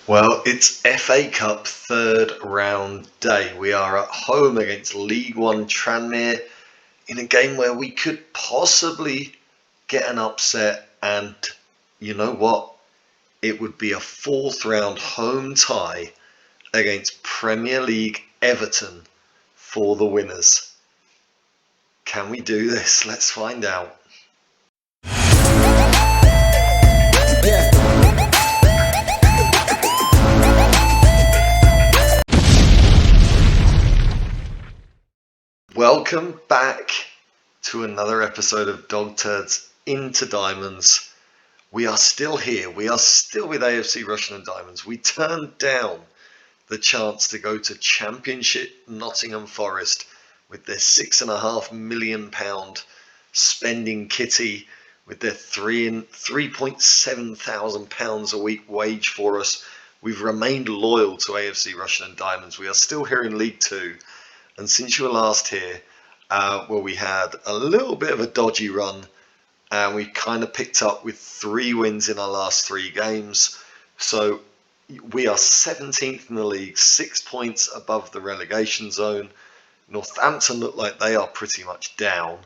Well, it's FA Cup third round day. We are at home against League One Tranmere in a game where we could possibly get an upset, and you know what? It would be a fourth round home tie against Premier League Everton for the winners. Can we do this? Let's find out. Welcome back to another episode of Dog Turds into Diamonds. We are still here. We are still with AFC Rushden and Diamonds. We turned down the chance to go to Championship Nottingham Forest with their £6.5 million spending kitty, with their £3.7 thousand a week wage for us. We've remained loyal to AFC Rushden and Diamonds. We are still here in League Two. And since you were last here, we had a little bit of a dodgy run, and we kind of picked up with 3 wins in our last 3 games. So we are 17th in the league, 6 points above the relegation zone. Northampton look like they are pretty much down.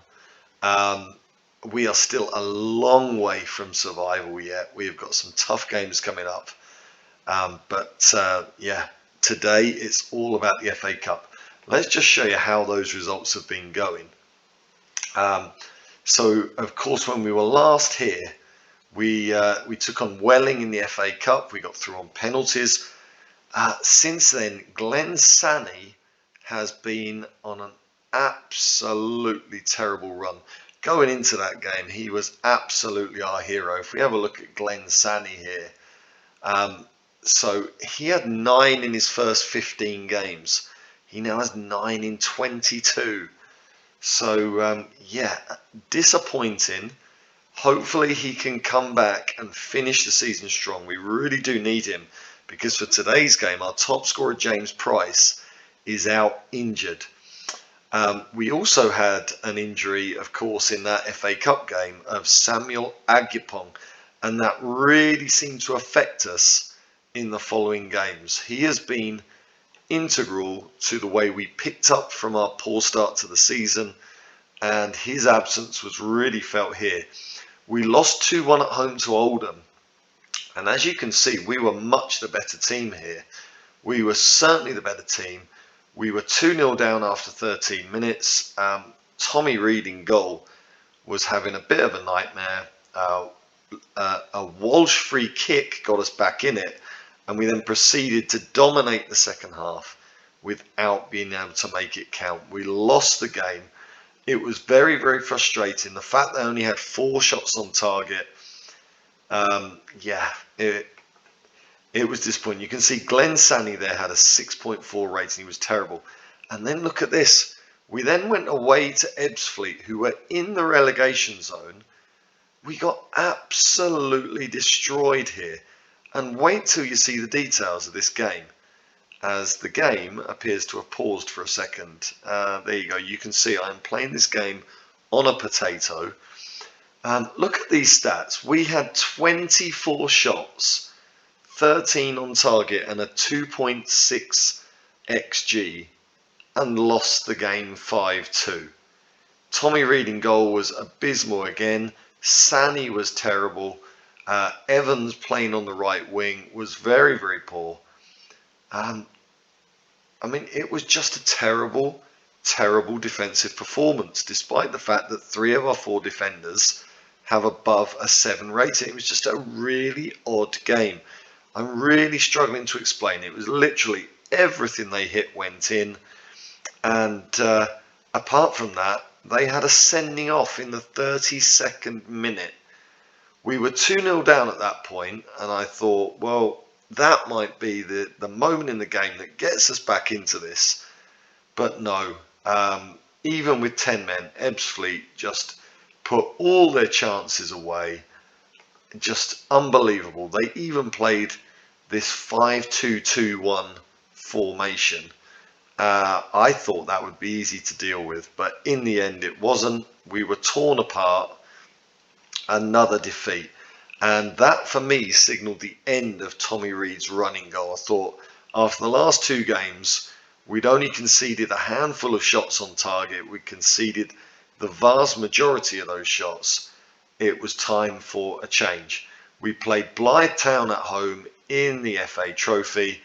We are still a long way from survival yet. We've got some tough games coming up. Today it's all about the FA Cup. Let's just show you how those results have been going. So, of course, when we were last here, we took on Welling in the FA Cup. We got through on penalties. Since then, Glenn Sanney has been on an absolutely terrible run. Going into that game, he was absolutely our hero. If we have a look at Glenn Sanney here, so he had 9 in his first 15 games. He now has 9 in 22. So, disappointing. Hopefully he can come back and finish the season strong. We really do need him, because for today's game, our top scorer, James Price, is out injured. We also had an injury, of course, in that FA Cup game of Samuel Agyepong, and that really seemed to affect us in the following games. He has been integral to the way we picked up from our poor start to the season, and his absence was really felt here. We lost 2-1 at home to Oldham, and as you can see, we were much the better team here. We were certainly the better team. We were 2-0 down after 13 minutes. Tommy Reed in goal was having a bit of a nightmare. A Walsh free kick got us back in it, and we then proceeded to dominate the second half without being able to make it count. We lost the game. It was very, very frustrating. The fact they only had 4 shots on target, it was disappointing. You can see Glenn Sanney there had a 6.4 rating. He was terrible. And then look at this. We then went away to Ebbsfleet, who were in the relegation zone. We got absolutely destroyed here. And wait till you see the details of this game, as the game appears to have paused for a second. There you go. You can see I'm playing this game on a potato. Look at these stats. We had 24 shots, 13 on target, and a 2.6 XG, and lost the game 5-2. Tommy Reed in goal was abysmal again. Sanney was terrible. Evans playing on the right wing was very, very poor. It was just a terrible, terrible defensive performance, despite the fact that 3 of our 4 defenders have above a 7 rating. It was just a really odd game. I'm really struggling to explain. It was literally everything they hit went in. And apart from that, they had a sending off in the 32nd minute. We were 2-0 down at that point, and I thought, well, that might be the moment in the game that gets us back into this. But no, even with 10 men, Ebbsfleet just put all their chances away. Just unbelievable. They even played this 5-2-2-1 formation. I thought that would be easy to deal with, but in the end it wasn't. We were torn apart. Another defeat. And that, for me, signalled the end of Tommy Reid's running goal. I thought after the last two games, we'd only conceded a handful of shots on target. We conceded the vast majority of those shots. It was time for a change. We played Blythe Town at home in the FA Trophy.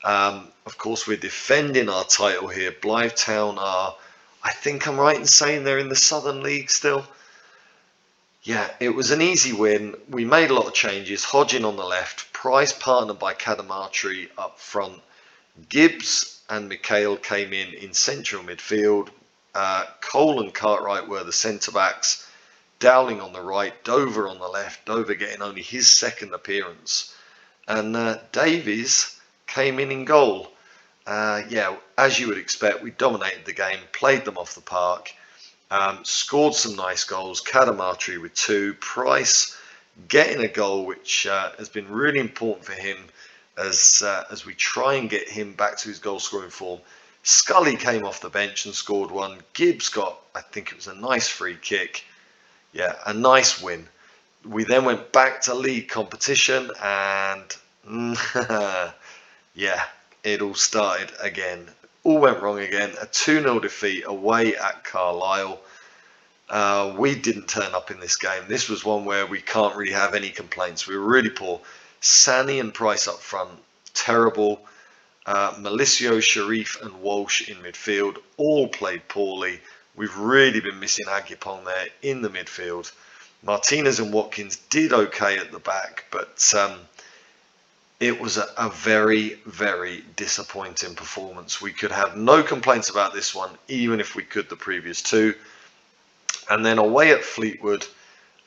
Of course, we're defending our title here. Blythe Town are, I think I'm right in saying they're in the Southern League still. Yeah, it was an easy win. We made a lot of changes. Hodgin on the left, Price partnered by Cadamartri up front. Gibbs and Mikhail came in central midfield. Cole and Cartwright were the centre-backs. Dowling on the right, Dover on the left. Dover getting only his second appearance. And Davies came in goal. Yeah, as you would expect, we dominated the game, played them off the park. Scored some nice goals. Cadamartri with 2. Price getting a goal, which has been really important for him as we try and get him back to his goal scoring form. Scully came off the bench and scored 1. Gibbs got, I think it was a nice free kick. Yeah, a nice win. We then went back to league competition and yeah, it all started again. All went wrong again. A 2-0 defeat away at Carlisle. We didn't turn up in this game. This was one where we can't really have any complaints. We were really poor. Sani and Price up front, terrible. Malicio, Sharif and Walsh in midfield, all played poorly. We've really been missing Agyapong there in the midfield. Martinez and Watkins did okay at the back, but it was a very, very disappointing performance. We could have no complaints about this one, even if we could the previous two. And then away at Fleetwood,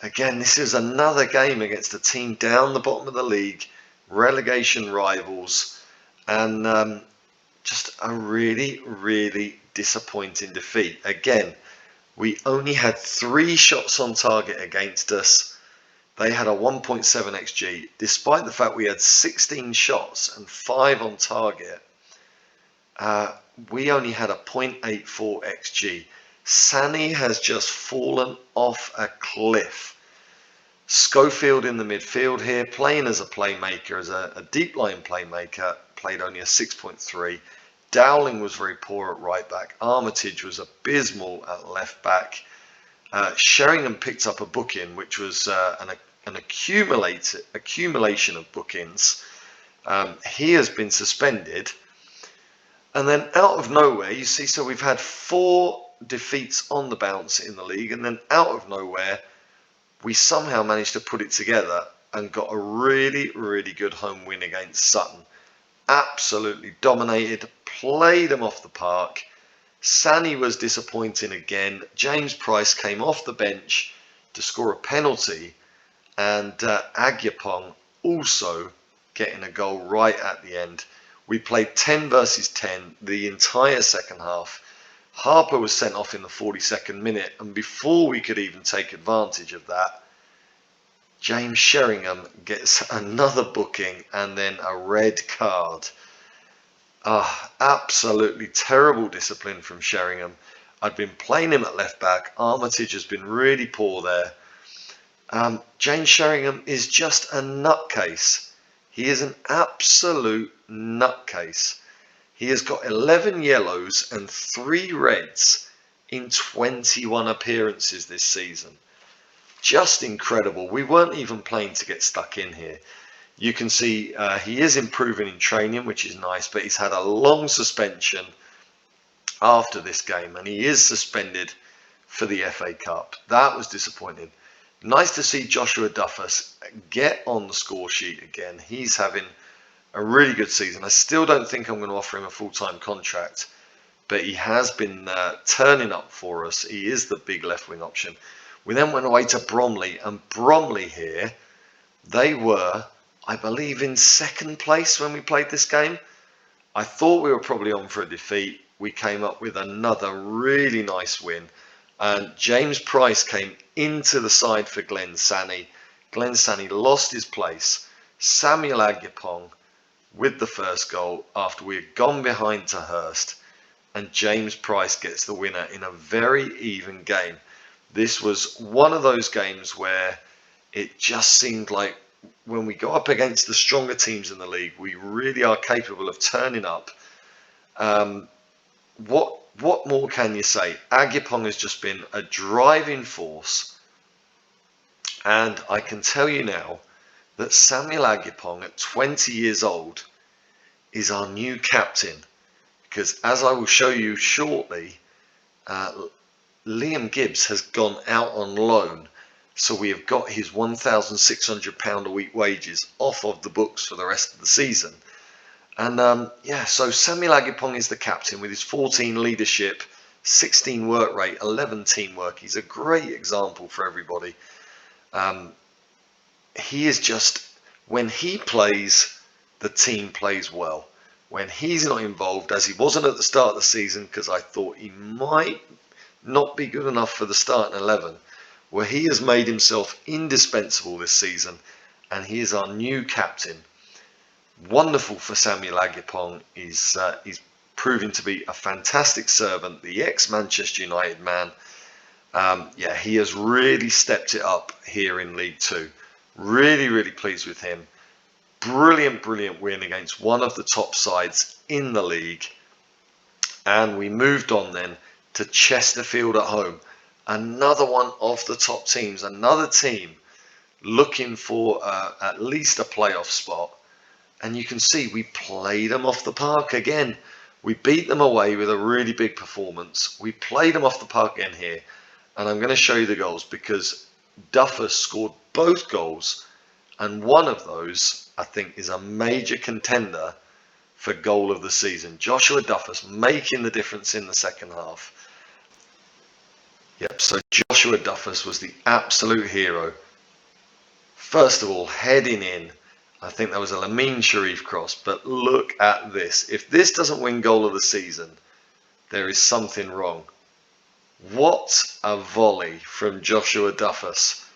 again, this is another game against a team down the bottom of the league, relegation rivals, and just a really, really disappointing defeat. Again, we only had 3 shots on target against us. They had a 1.7 XG, despite the fact we had 16 shots and 5 on target. We only had a 0.84 XG. Sani has just fallen off a cliff. Schofield in the midfield here, playing as a playmaker, as a deep line playmaker, played only a 6.3. Dowling was very poor at right back. Armitage was abysmal at left back. Sheringham picked up a booking, which was an accumulation of bookings. He has been suspended. And then out of nowhere, you see, so we've had 4 defeats on the bounce in the league, and then out of nowhere, we somehow managed to put it together and got a really, really good home win against Sutton. Absolutely dominated, played them off the park. Sani was disappointing again. James Price came off the bench to score a penalty, and Agyapong also getting a goal right at the end. We played 10 versus 10 the entire second half. Harper was sent off in the 42nd minute, and before we could even take advantage of that, James Sheringham gets another booking and then a red card. Absolutely terrible discipline from Sheringham. I'd been playing him at left back. Armitage has been really poor there. James Sheringham is just a nutcase. He is an absolute nutcase. He has got 11 yellows and 3 reds in 21 appearances this season. Just incredible. We weren't even playing to get stuck in here. You can see he is improving in training, which is nice, but he's had a long suspension after this game, and he is suspended for the FA Cup. That was disappointing. Nice to see Joshua Duffus get on the score sheet again. He's having a really good season. I still don't think I'm going to offer him a full-time contract, but he has been turning up for us. He is the big left-wing option. We then went away to Bromley, and Bromley here, they were, I believe, in 2nd place when we played this game. I thought we were probably on for a defeat. We came up with another really nice win, and James Price came into the side for Glenn Sani. Glenn Sani lost his place. Samuel Agyapong with the first goal after we had gone behind to Hurst, and James Price gets the winner in a very even game. This was one of those games where it just seemed like when we go up against the stronger teams in the league, we really are capable of turning up. What more can you say? Agipong has just been a driving force, and I can tell you now that Samuel Agipong at 20 years old is our new captain, because as I will show you shortly, Liam Gibbs has gone out on loan, so we have got his £1,600 a week wages off of the books for the rest of the season. And so Samuel Agipong is the captain with his 14 leadership, 16 work rate, 11 teamwork. He's a great example for everybody. He is just, when he plays, the team plays well. When he's not involved, as he wasn't at the start of the season, because I thought he might not be good enough for the starting 11, where he has made himself indispensable this season, and he is our new captain. Wonderful for Samuel Agipong. He's proving to be a fantastic servant, the ex-Manchester United man. He has really stepped it up here in League Two. Really, really pleased with him. Brilliant win against one of the top sides in the league. And we moved on then to Chesterfield at home. Another one of the top teams, another team looking for at least a playoff spot. And you can see we played them off the park again. We beat them away with a really big performance. We played them off the park again here. And I'm going to show you the goals, because Duffus scored both goals. And one of those, I think, is a major contender for goal of the season. Joshua Duffus making the difference in the second half. Yep, so Joshua Duffus was the absolute hero. First of all, heading in. I think that was a Lamine Sharif cross, but look at this. If this doesn't win goal of the season, there is something wrong. What a volley from Joshua Duffus.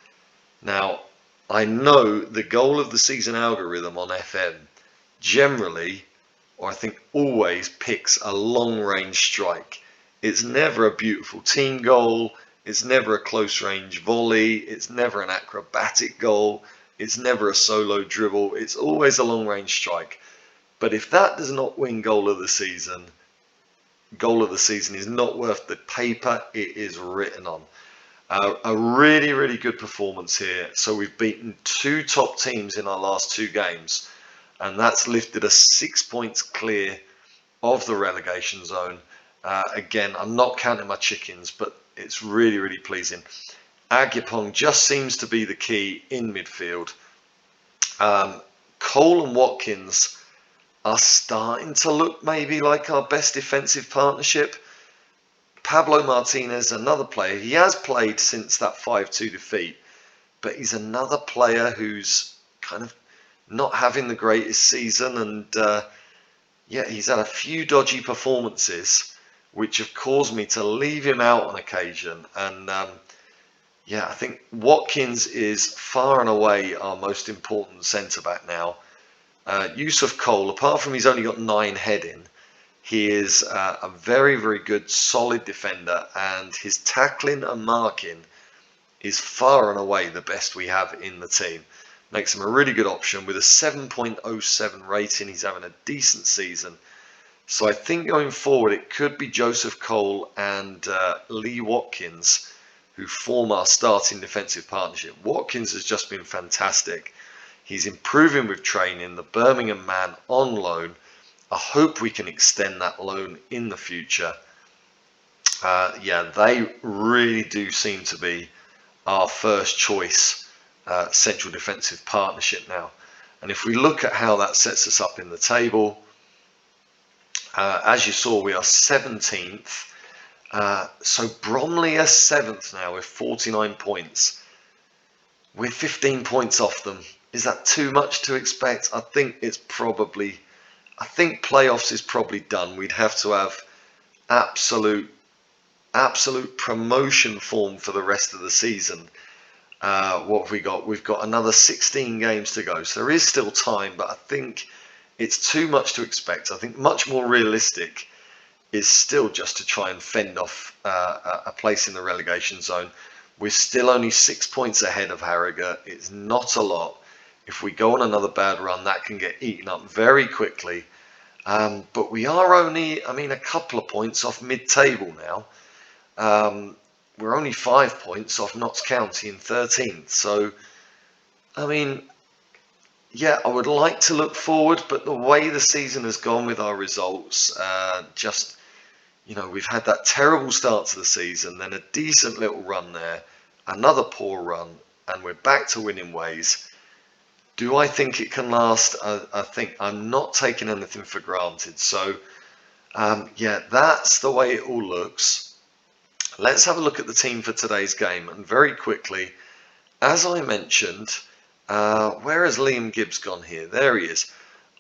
Now, I know the goal of the season algorithm on FM generally, or I think always, picks a long range strike. It's never a beautiful team goal. It's never a close range volley. It's never an acrobatic goal. It's never a solo dribble. It's always a long range strike. But if that does not win goal of the season is not worth the paper it is written on. A really, really good performance here. So we've beaten two top teams in our last two games, and that's lifted us 6 points clear of the relegation zone. Again, I'm not counting my chickens, but it's really, really pleasing. Agipong just seems to be the key in midfield. Cole and Watkins are starting to look maybe like our best defensive partnership. Pablo Martinez, another player, he has played since that 5-2 defeat, but he's another player who's kind of not having the greatest season, and he's had a few dodgy performances which have caused me to leave him out on occasion. And I think Watkins is far and away our most important centre-back now. Yusuf Cole, apart from he's only got 9 heading, he is a very, very good, solid defender, and his tackling and marking is far and away the best we have in the team. Makes him a really good option with a 7.07 rating. He's having a decent season. So I think going forward, it could be Joseph Cole and Lee Watkins who form our starting defensive partnership. Watkins has just been fantastic. He's improving with training. The Birmingham man on loan. I hope we can extend that loan in the future. They really do seem to be our first choice central defensive partnership now. And if we look at how that sets us up in the table, as you saw, we are 17th. So Bromley are 7th now with 49 points. We're 15 points off them. Is that too much to expect? I think playoffs is probably done. We'd have to have absolute promotion form for the rest of the season. What have we got? We've got another 16 games to go. So there is still time, but I think it's too much to expect. I think much more realistic is still just to try and fend off a place in the relegation zone. We're still only 6 points ahead of Harrogate. It's not a lot. If we go on another bad run, that can get eaten up very quickly. But we are only, a couple of points off mid-table now. We're only 5 points off Notts County in 13th. So, yeah, I would like to look forward, but the way the season has gone with our results, we've had that terrible start to the season, then a decent little run there, another poor run, and we're back to winning ways. Do I think it can last? I think I'm not taking anything for granted. So, yeah, that's the way it all looks. Let's have a look at the team for today's game. And very quickly, as I mentioned, where has Liam Gibbs gone here? There he is.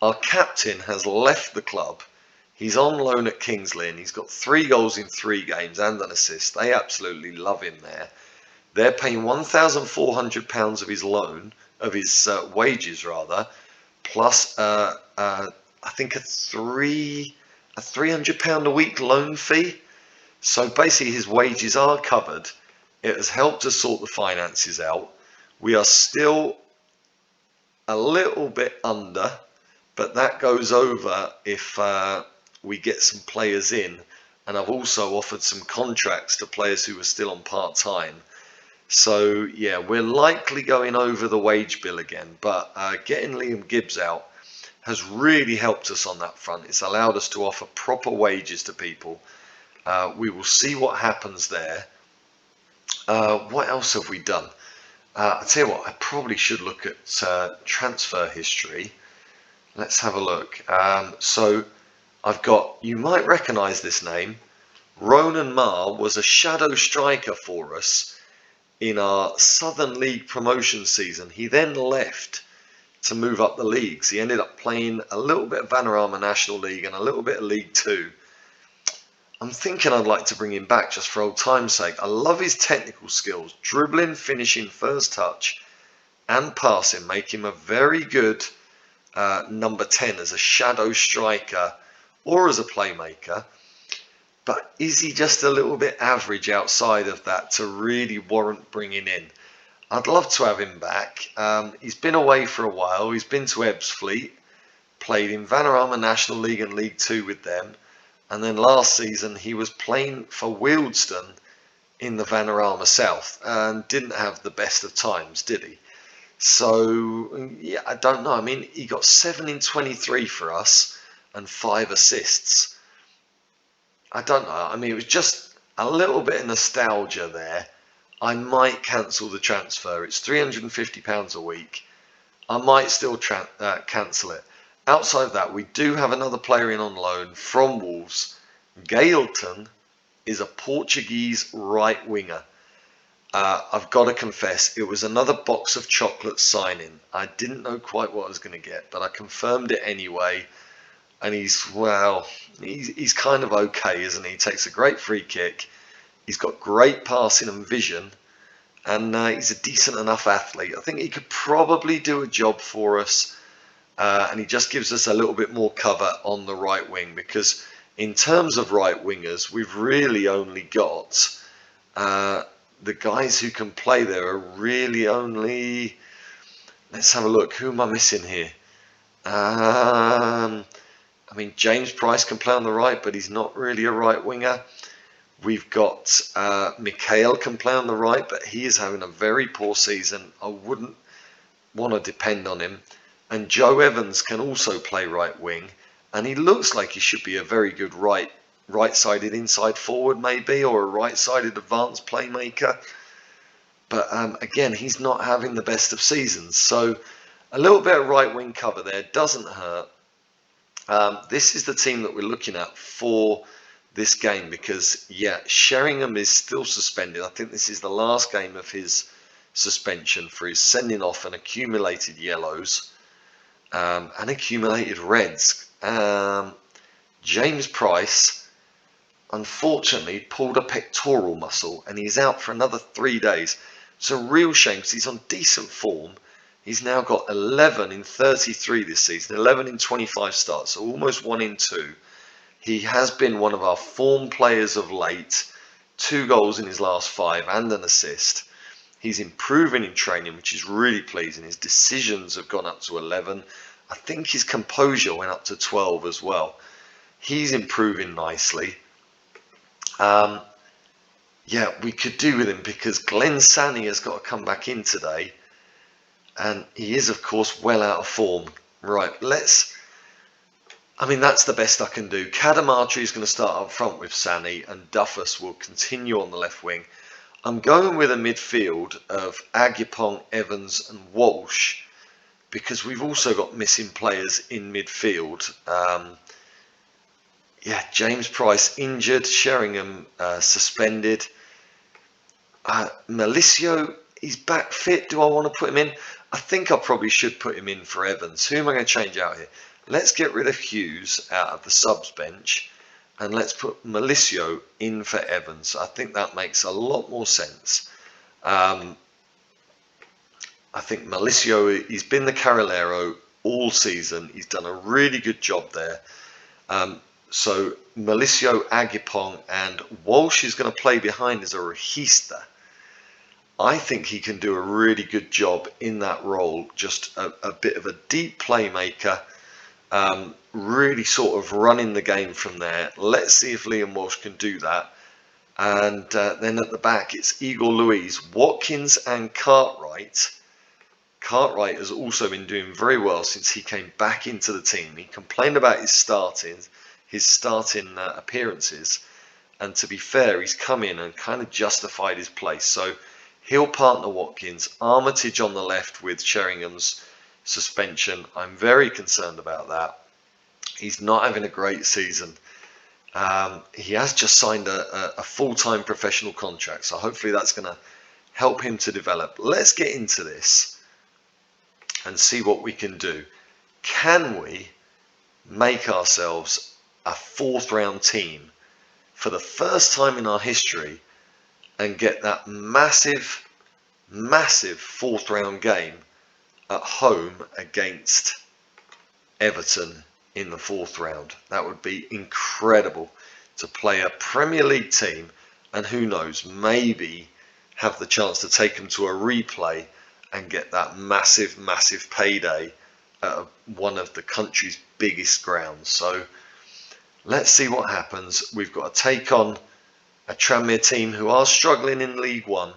Our captain has left the club. He's on loan at Kingsley and he's got 3 goals in 3 games and an assist. They absolutely love him there. They're paying £1,400 of his loan, of his wages rather, plus I think a £300 a week loan fee. So basically his wages are covered. It has helped us sort the finances out. We are still a little bit under, but that goes over if we get some players in. And I've also offered some contracts to players who are still on part-time. So, yeah, we're likely going over the wage bill again. But getting Liam Gibbs out has really helped us on that front. It's allowed us to offer proper wages to people. We will see what happens there. What else have we done? I'll tell you what, I probably should look at transfer history. Let's have a look. So I've got, you might recognise this name, Ronan Marr was a shadow striker for us in our Southern League promotion season. He then left to move up the leagues. He ended up playing a little bit of Vanarama National League and a little bit of League 2. I'm thinking I'd like to bring him back just for old time's sake. I love his technical skills. Dribbling, finishing, first touch and passing make him a very good number 10 as a shadow striker or as a playmaker. But is he just a little bit average outside of that to really warrant bringing in? I'd love to have him back. He's been away for a while. He's been to Ebbsfleet, played in Vanarama National League and League 2 with them. And then last season he was playing for Wealdstone in the Vanarama South and didn't have the best of times, did he? So, yeah, I don't know. He got 7 in 23 for us and 5 assists. I don't know. It was just a little bit of nostalgia there. I might cancel the transfer. It's £350 a week. I might still cancel it. Outside of that, we do have another player in on loan from Wolves. Gaelton is a Portuguese right winger. I've got to confess, it was another box of chocolates signing. I didn't know quite what I was going to get, but I confirmed it anyway. And he's kind of okay, isn't he? He takes a great free kick. He's got great passing and vision. And he's a decent enough athlete. I think he could probably do a job for us. And he just gives us a little bit more cover on the right wing, because in terms of right wingers, we've really only got the guys who can play there are really only, let's have a look, who am I missing here? James Price can play on the right, but he's not really a right winger. We've got Mikhail can play on the right, but he is having a very poor season. I wouldn't want to depend on him. And Joe Evans can also play right wing, and he looks like he should be a very good right-sided inside forward maybe, or a right-sided advanced playmaker. But again, he's not having the best of seasons. So a little bit of right wing cover there doesn't hurt. This is the team that we're looking at for this game because, yeah, Sheringham is still suspended. I think this is the last game of his suspension for his sending off and accumulated yellows. And accumulated reds. James Price, unfortunately, pulled a pectoral muscle and he's out for another 3 days. It's a real shame because he's on decent form. He's now got 11 in 33 this season, 11 in 25 starts, so almost 1 in 2. He has been one of our form players of late, 2 goals in his last 5 and an assist. He's improving in training, which is really pleasing. His decisions have gone up to 11. I think his composure went up to 12 as well. He's improving nicely. Yeah, we could do with him because Glenn Sani has got to come back in today. And he is, of course, well out of form. Right, I mean, that's the best I can do. Cadamartri is going to start up front with Sani, and Duffus will continue on the left wing. I'm going with a midfield of Agupong, Evans and Walsh because we've also got missing players in midfield. Yeah, James Price injured, Sheringham suspended. Malicio, he's back fit. Do I want to put him in? I think I probably should put him in for Evans. Who am I going to change out here? Let's get rid of Hughes out of the subs bench. And let's put Malicio in for Evans. I think that makes a lot more sense. I think Malicio, he's been the Carrilero all season. He's done a really good job there. So Malicio, Agupong and Walsh is going to play behind as a regista. I think he can do a really good job in that role. Just a bit of a deep playmaker. Really sort of running the game from there. Let's see if Liam Walsh can do that. And then at the back, it's Igor Luiz, Watkins and Cartwright. Cartwright has also been doing very well since he came back into the team. He complained about his starting appearances. And to be fair, he's come in and kind of justified his place. So he'll partner Watkins. Armitage on the left with Sheringham's suspension. I'm very concerned about that. He's not having a great season. He has just signed a full-time professional contract, so hopefully that's going to help him to develop. Let's get into this and see what we can do. Can we make ourselves a fourth round team for the first time in our history and get that massive fourth round game at home against Everton in the fourth round? That would be incredible to play a Premier League team and who knows, maybe have the chance to take them to a replay and get that massive payday at one of the country's biggest grounds. So let's see what happens. We've got to take on a Tranmere team who are struggling in League One.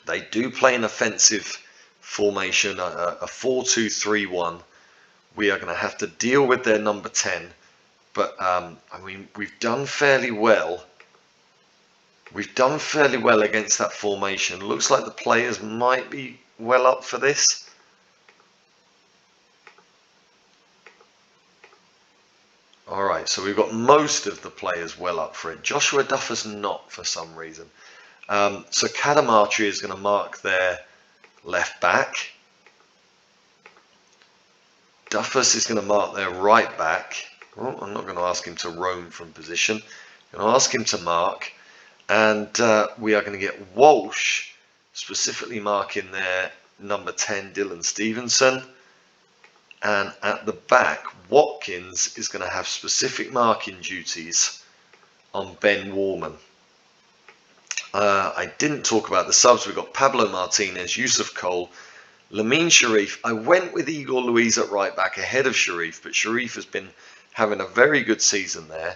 They do play an offensive formation, a 4-2-3-1. We are going to have to deal with their number 10. But, I mean, we've done fairly well. We've done fairly well against that formation. Looks like the players might be well up for this. Alright, so we've got most of the players well up for it. Joshua Duffer's not for some reason. So Cadamartri is going to mark their left back. Duffus is going to mark their right back. Oh, I'm not going to ask him to roam from position. I'm going to ask him to mark. And we are going to get Walsh specifically marking their number 10, Dylan Stevenson. And at the back, Watkins is going to have specific marking duties on Ben Warman. I didn't talk about the subs. We've got Pablo Martinez, Yusuf Cole, Lamine Sharif. I went with Igor Luiz at right back ahead of Sharif, but Sharif has been having a very good season there.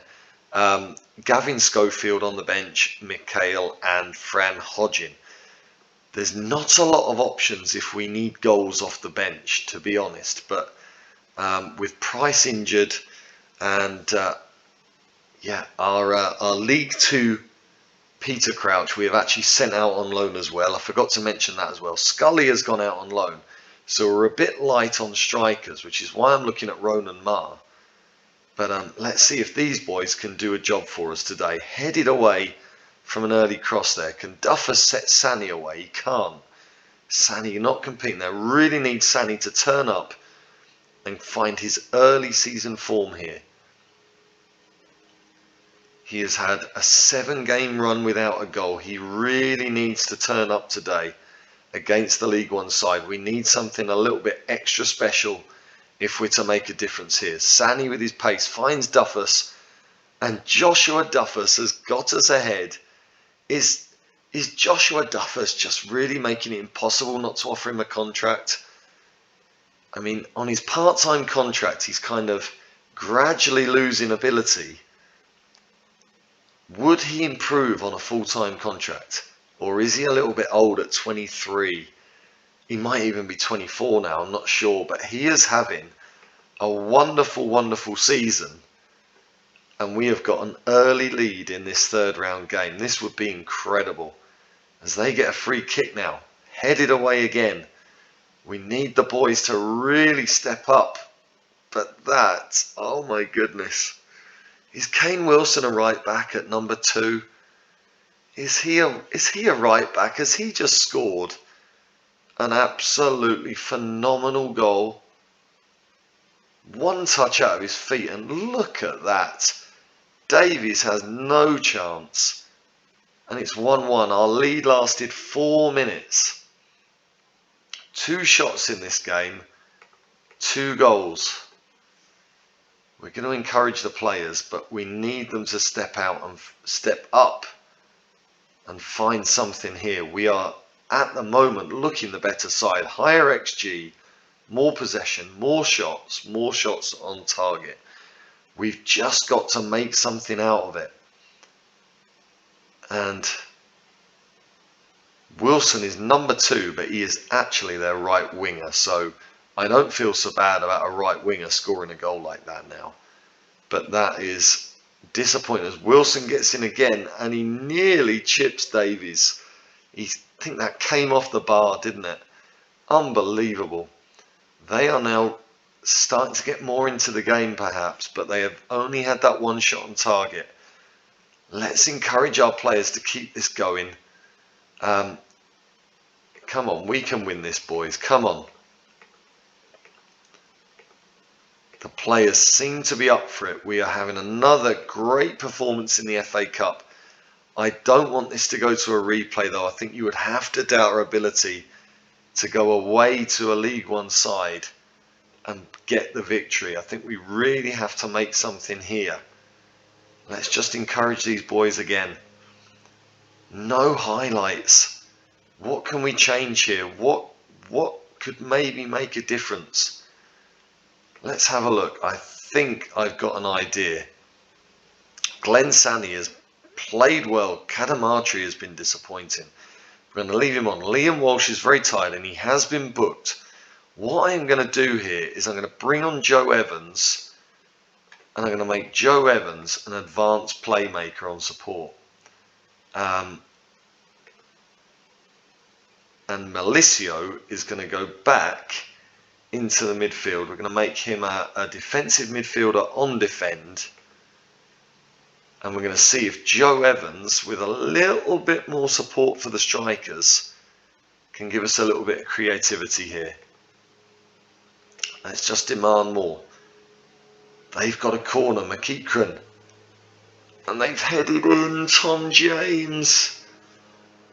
Gavin Schofield on the bench, Mikhail and Fran Hodgin. There's not a lot of options if we need goals off the bench, to be honest. But with Price injured and yeah, our League Two Peter Crouch we have actually sent out on loan as well. I forgot to mention that as well. Scully has gone out on loan, so we're a bit light on strikers, which is why I'm looking at Ronan Marr. But let's see if these boys can do a job for us today. Headed away from an early cross there. Can Duffer set Sani away? He can't. Sani not competing there. Really needs Sani to turn up and find his early season form here. He has had a 7-game run without a goal. He really needs to turn up today against the League One side. We need something a little bit extra special if we're to make a difference here. Sani with his pace finds Duffus, and Joshua Duffus has got us ahead. Is Is Joshua Duffus just really making it impossible not to offer him a contract? I mean, on his part-time contract, he's kind of gradually losing ability. Would he improve on a full-time contract? Or is he a little bit old at 23? He might even be 24 now, I'm not sure. But he is having a wonderful, wonderful season. And we have got an early lead in this third round game. This would be incredible. As they get a free kick now, headed away again. We need the boys to really step up. But that, oh my goodness. Is Kane Wilson a right back at number 2? Is he a right back? Has he just scored an absolutely phenomenal goal? One touch out of his feet, and look at that. Davies has no chance. And it's 1-1. Our lead lasted 4 minutes. 2 shots in this game, 2 goals. We're going to encourage the players, but we need them to step out and step up and find something here. We are, at the moment, looking the better side. Higher XG, more possession, more shots on target. We've just got to make something out of it. And Wilson is number 2, but he is actually their right winger. So I don't feel so bad about a right winger scoring a goal like that now. But that is disappointing as Wilson gets in again and he nearly chips Davies. I think that came off the bar, didn't it? Unbelievable. They are now starting to get more into the game perhaps, but they have only had that 1 shot on target. Let's encourage our players to keep this going. Come on, we can win this, boys. Come on. The players seem to be up for it. We are having another great performance in the FA Cup. I don't want this to go to a replay though. I think you would have to doubt our ability to go away to a League One side and get the victory. I think we really have to make something here. Let's just encourage these boys again. No highlights. What can we change here? What could maybe make a difference? Let's have a look. I think I've got an idea. Glenn Sani has played well. Kadamatri has been disappointing. We're going to leave him on. Liam Walsh is very tired and he has been booked. What I'm going to do here is I'm going to bring on Joe Evans and I'm going to make Joe Evans an advanced playmaker on support. And Malicio is going to go back into the midfield. We're going to make him a defensive midfielder on defend. And we're going to see if Joe Evans, with a little bit more support for the strikers, can give us a little bit of creativity here. Let's just demand more. They've got a corner, McEachran. And they've headed in Tom James.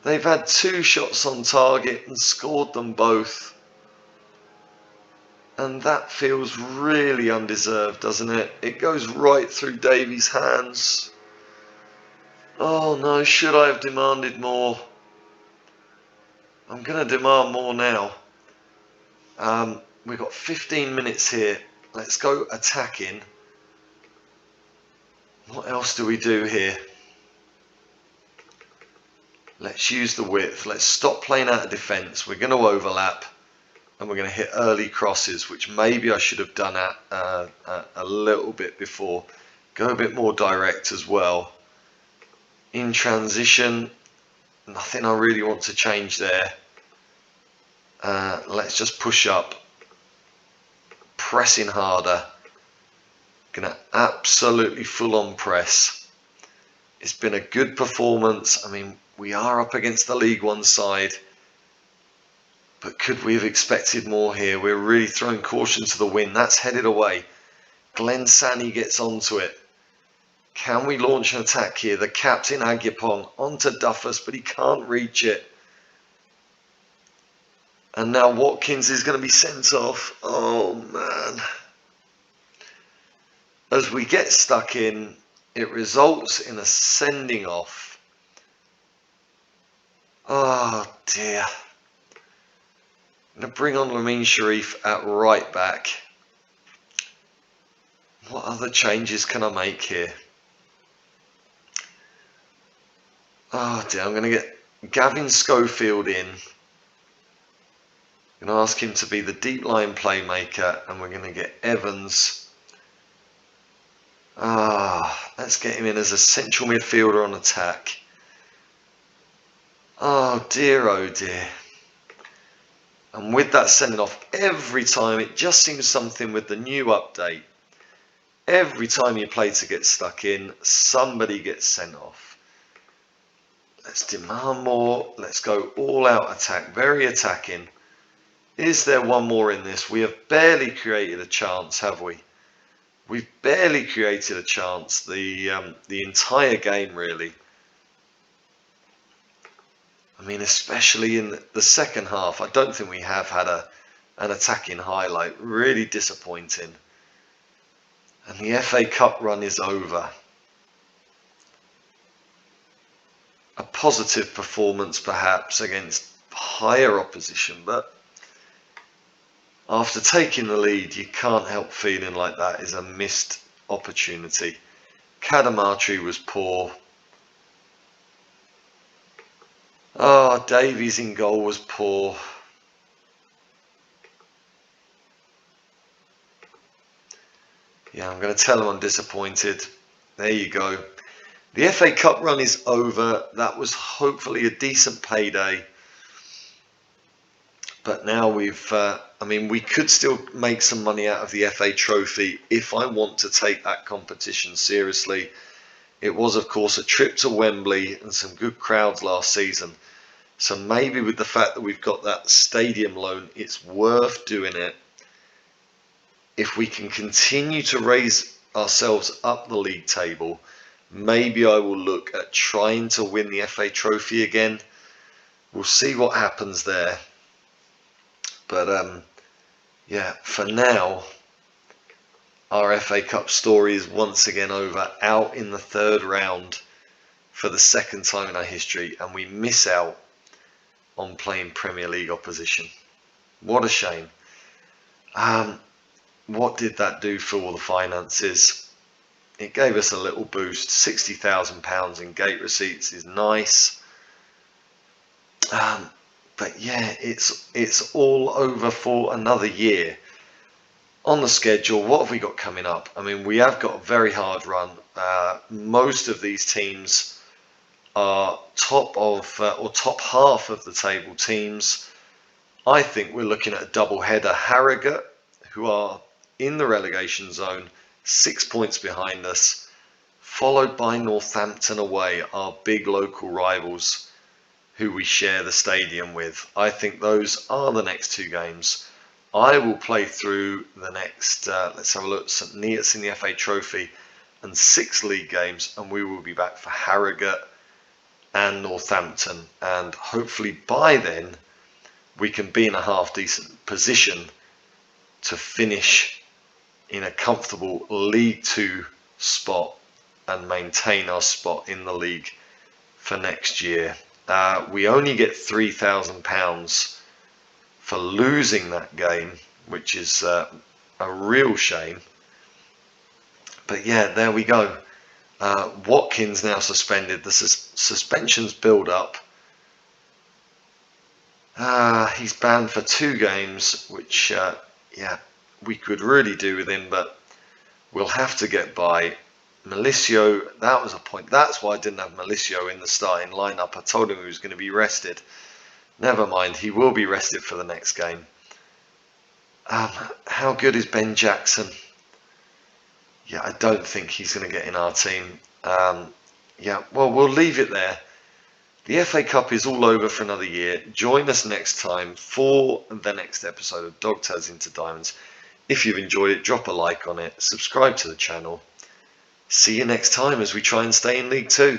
They've had 2 shots on target and scored them both. And that feels really undeserved, doesn't it? It goes right through Davies' hands. Oh no, should I have demanded more? I'm going to demand more now. We've got 15 minutes here. Let's go attacking. What else do we do here? Let's use the width. Let's stop playing out of defence. We're going to overlap. And we're going to hit early crosses, which maybe I should have done a little bit before. Go a bit more direct as well. In transition, nothing I really want to change there. Let's just push up. Pressing harder. Going to absolutely full on press. It's been a good performance. I mean, we are up against the League One side. But could we have expected more here? We're really throwing caution to the wind. That's headed away. Glenn Sani gets onto it. Can we launch an attack here? The captain, Agyapong, onto Duffus, but he can't reach it. And now Watkins is going to be sent off. Oh, man. As we get stuck in, it results in a sending off. Oh dear. I'm going to bring on Lamine Sharif at right back. What other changes can I make here? Oh dear, I'm going to get Gavin Schofield in. I'm going to ask him to be the deep line playmaker, and we're going to get Evans. Let's get him in as a central midfielder on attack. Oh dear, and with that sending off, every time it just seems something with the new update. Every time you play to get stuck in, somebody gets sent off. Let's demand more. Let's go all out attack, very attacking. Is there one more in this? We have barely created a chance, have we? We've barely created a chance the entire game, really. I mean, especially in the second half, I don't think we have had an attacking highlight. Really disappointing. And the FA Cup run is over. A positive performance, perhaps, against higher opposition, but after taking the lead, you can't help feeling like that is a missed opportunity. Kadamatri was poor. Oh, Davies in goal was poor. Yeah, I'm going to tell him I'm disappointed. There you go. The FA Cup run is over. That was hopefully a decent payday. But now we could still make some money out of the FA Trophy if I want to take that competition seriously. It was, of course, a trip to Wembley and some good crowds last season. So maybe with the fact that we've got that stadium loan, it's worth doing it. If we can continue to raise ourselves up the league table, maybe I will look at trying to win the FA Trophy again. We'll see what happens there. But yeah, for now, our FA Cup story is once again over, out in the third round for the second time in our history, and we miss out on playing Premier League opposition. What a shame. What did that do for all the finances? It gave us a little boost. £60,000 in gate receipts is nice. But yeah, it's all over for another year. On the schedule, what have we got coming up? I mean, we have got a very hard run. Most of these teams are top half of the table teams. I think we're looking at a double header. Harrogate, who are in the relegation zone, 6 points behind us, followed by Northampton away, our big local rivals who we share the stadium with. I think those are the next two games. I will play through the next, let's have a look, St Neots in the FA Trophy and 6 league games, and we will be back for Harrogate and Northampton, and hopefully by then we can be in a half decent position to finish in a comfortable League 2 spot and maintain our spot in the league for next year. We only get £3,000 for losing that game, which is a real shame. But yeah, there we go. Watkins now suspended. The suspensions build up. He's banned for 2 games, which yeah, we could really do with him, but we'll have to get by. Malicio, that was a point. That's why I didn't have Malicio in the starting lineup. I told him he was going to be rested. Never mind, he will be rested for the next game. How good is Ben Jackson? Yeah, I don't think he's going to get in our team. Yeah, well, we'll leave it there. The FA Cup is all over for another year. Join us next time for the next episode of Dog Tags into Diamonds. If you've enjoyed it, drop a like on it, subscribe to the channel. See you next time as we try and stay in League 2.